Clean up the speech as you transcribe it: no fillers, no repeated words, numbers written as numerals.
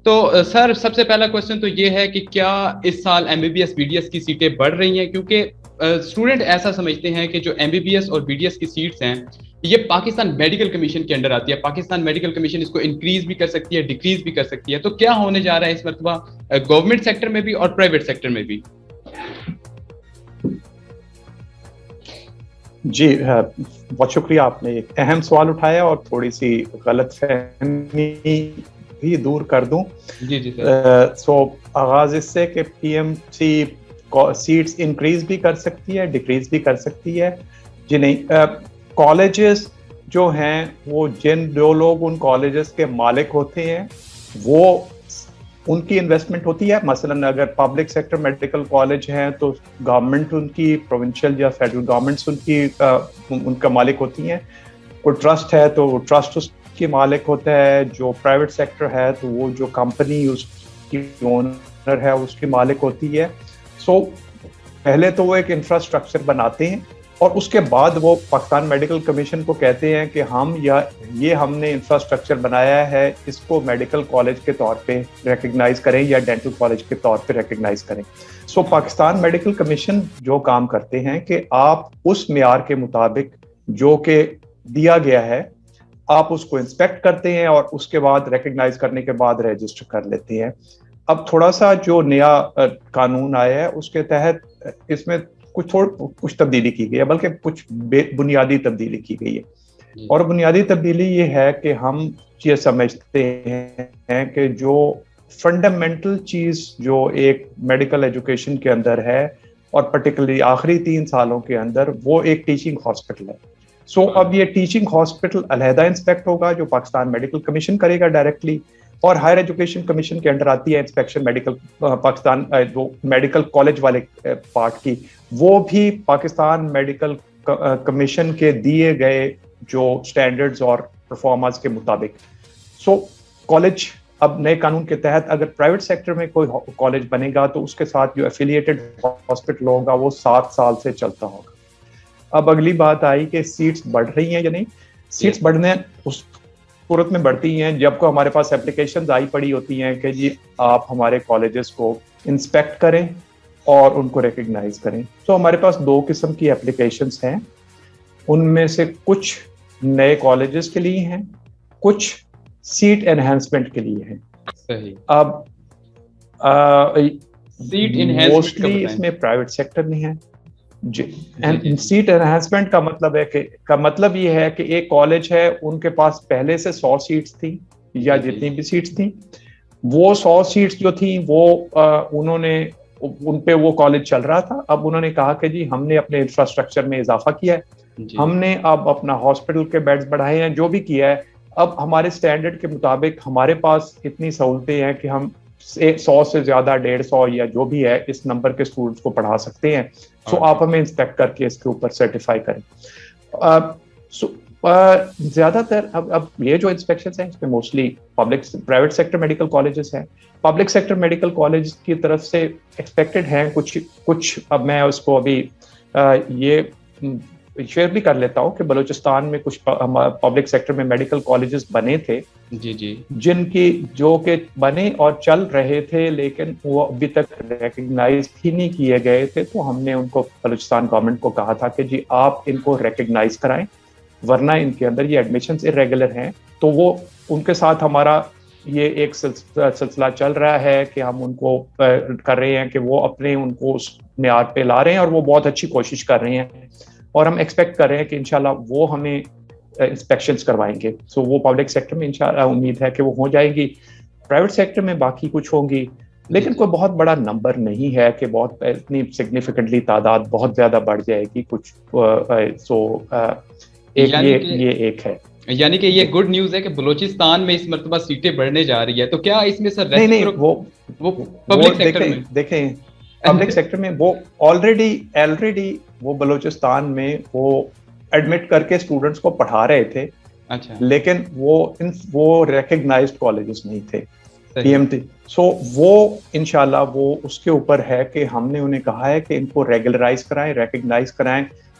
تو سر سب سے پہلا کوشچن تو یہ ہے کہ کیا اس سال MBBS BDS کی سیٹیں بڑھ رہی ہیں؟ کیونکہ اسٹوڈنٹ ایسا سمجھتے ہیں کہ جو MBBS اور BDS کی سیٹس ہیں یہ پاکستان میڈیکل کمیشن کے انڈر آتی ہے. پاکستان میڈیکل کمیشن اس کو انکریز بھی کر سکتی ہے، ڈیکریز بھی کر سکتی ہے. تو کیا ہونے جا رہا ہے اس مرتبہ گورنمنٹ سیکٹر میں بھی اور پرائیویٹ سیکٹر میں بھی؟ جی بہت شکریہ، آپ نے ایک اہم سوال اٹھایا اور تھوڑی سی غلط فہمی بھی دور کر دوں. جی سر. سو آغاز اس سے کہ PMC سیٹس انکریز بھی کر سکتی ہے، ڈیکریز بھی کر سکتی ہے. جی نہیں، کالجز جو ہیں وہ جو لوگ ان کالجز کے مالک ہوتے ہیں وہ ان کی انویسٹمنٹ ہوتی ہے. مثلاً اگر پبلک سیکٹر میڈیکل کالج ہیں تو گورنمنٹ ان کی، پروونشل یا فیڈرل گورنمنٹس ان کا مالک ہوتی ہیں. کوئی ٹرسٹ ہے تو وہ ٹرسٹ اس کی مالک ہوتا ہے. جو پرائیویٹ سیکٹر ہے تو وہ جو کمپنی اس کی اونر ہے اس کی مالک ہوتی ہے. سو پہلے تو وہ ایک انفراسٹرکچر بناتے ہیں اور اس کے بعد وہ پاکستان میڈیکل کمیشن کو کہتے ہیں کہ ہم نے انفراسٹرکچر بنایا ہے، اس کو میڈیکل کالج کے طور پہ ریکگنائز کریں یا ڈینٹل کالج کے طور پہ ریکگنائز کریں. سو پاکستان میڈیکل کمیشن جو کام کرتے ہیں کہ آپ اس معیار کے مطابق جو کہ دیا گیا ہے آپ اس کو انسپیکٹ کرتے ہیں اور اس کے بعد ریکگنائز کرنے کے بعد رجسٹر کر لیتے ہیں. اب تھوڑا سا جو نیا قانون آیا ہے اس کے تحت اس میں کچھ تبدیلی کی گئی ہے، بلکہ کچھ بنیادی تبدیلی کی گئی ہے. اور بنیادی تبدیلی یہ ہے کہ ہم یہ سمجھتے ہیں کہ جو فنڈامنٹل چیز جو ایک میڈیکل ایجوکیشن کے اندر ہے اور پرٹیکولرلی آخری 3 سالوں کے اندر وہ ایک ٹیچنگ ہاسپٹل ہے. سو اب یہ ٹیچنگ ہاسپٹل علیحدہ انسپیکٹ ہوگا جو پاکستان میڈیکل کمیشن کرے گا ڈائریکٹلی، اور ہائر ایجوکیشن کمیشن کے انڈر آتی ہے انسپیکشن میڈیکل پاکستان جو میڈیکل کالج والے پارٹ کی، وہ بھی پاکستان میڈیکل کمیشن کے دیے گئے جو سٹینڈرڈز اور پرفارمنس کے مطابق. سو کالج اب نئے قانون کے تحت اگر پرائیویٹ سیکٹر میں کوئی کالج بنے گا تو اس کے ساتھ جو ایفیلیٹڈ ہاسپٹل ہوگا وہ 7 سال سے چلتا ہوگا. اب اگلی بات آئی کہ سیٹس بڑھ رہی ہیں یا نہیں. سیٹس بڑھنے اس صورت میں بڑھتی ہیں جب کو ہمارے پاس اپلیکیشنز آئی پڑی ہوتی ہیں کہ جی آپ ہمارے کالجز کو انسپیکٹ کریں اور ان کو ریکگنائز کریں. تو ہمارے پاس 2 قسم کی اپلیکیشنز ہیں، ان میں سے کچھ نئے کالجز کے لیے ہیں، کچھ سیٹ انہینسمنٹ کے لیے ہیں. صحیح. اب سیٹ انہینسمنٹ موسٹلی اس میں پرائیویٹ سیکٹر میں ہے. جی سیٹ انہینسمنٹ کا مطلب ہے کہ مطلب یہ ہے کہ ایک کالج ہے ان کے پاس پہلے سے 100 سیٹس تھیں یا جتنی بھی سیٹس تھیں، وہ 100 سیٹس جو تھیں وہ انہوں نے ان پہ وہ کالج چل رہا تھا. اب انہوں نے کہا کہ جی ہم نے اپنے انفراسٹرکچر میں اضافہ کیا ہے، ہم نے اب اپنا ہاسپٹل کے بیڈز بڑھائے ہیں، جو بھی کیا ہے اب ہمارے سٹینڈرڈ کے مطابق ہمارے پاس اتنی سہولتیں ہیں کہ ہم 100 سے زیادہ 150 یا جو بھی ہے اس نمبر کے اسٹوڈنٹس کو پڑھا سکتے ہیں. سو آپ ہمیں انسپیکٹ کر کے اس کے اوپر سرٹیفائی کریں. زیادہ تر اب یہ جو انسپیکشنز ہیں اس میں mostly private sector medical colleges ہیں. پبلک سیکٹر میڈیکل کالج کی طرف سے ایکسپیکٹڈ ہیں کچھ. اب میں اس کو ابھی یہ شیئر بھی کر لیتا ہوں کہ بلوچستان میں کچھ پبلک سیکٹر میں میڈیکل کالجز بنے تھے جن کی جو کہ بنے اور چل رہے تھے لیکن وہ ابھی تک ریکگنائز ہی نہیں کیے گئے تھے. تو ہم نے ان کو بلوچستان گورنمنٹ کو کہا تھا کہ جی آپ ان کو ریکگنائز کرائیں ورنہ ان کے اندر یہ ایڈمیشنز ارریگولر ہیں. تو وہ ان کے ساتھ ہمارا یہ ایک سلسلہ چل رہا ہے کہ ہم ان کو کر رہے ہیں کہ وہ اپنے ان کو اس معیار پہ لا رہے ہیں اور وہ بہت اچھی کوشش کر رہے ہیں اور ہم ایکسپیکٹ کر رہے ہیں کہ انشاءاللہ وہ ہمیں انسپیکشنز کروائیں گے. سو وہ پبلک سیکٹر میں انشاءاللہ امید ہے کہ وہ ہو جائے گی. پرائیویٹ سیکٹر میں باقی کچھ ہوں گی لیکن کوئی بہت بڑا نمبر نہیں ہے کہ بہت اتنی سگنیفیکنٹلی تعداد بہت زیادہ بڑھ جائے گی کچھ. یہ ایک ہے، یعنی کہ یہ گڈ نیوز ہے کہ بلوچستان میں اس مرتبہ سیٹیں بڑھنے جا رہی ہے. تو کیا اس میں سر نہیں وہ پبلک سیکٹر میں دیکھیں پبلک سیکٹر میں وہ آلریڈی وہ بلوچستان میں وہ ایڈمٹ کر کے اسٹوڈنٹس کو پڑھا رہے تھے. اچھا. لیکن وہ ریکگنائزڈ کالجز نہیں تھے PMT. سو وہ انشاءاللہ وہ اس کے اوپر ہے کہ ہم نے انہیں کہا ہے کہ ان کو ریگولرائز کرائیں، ریکگنائز کرائیں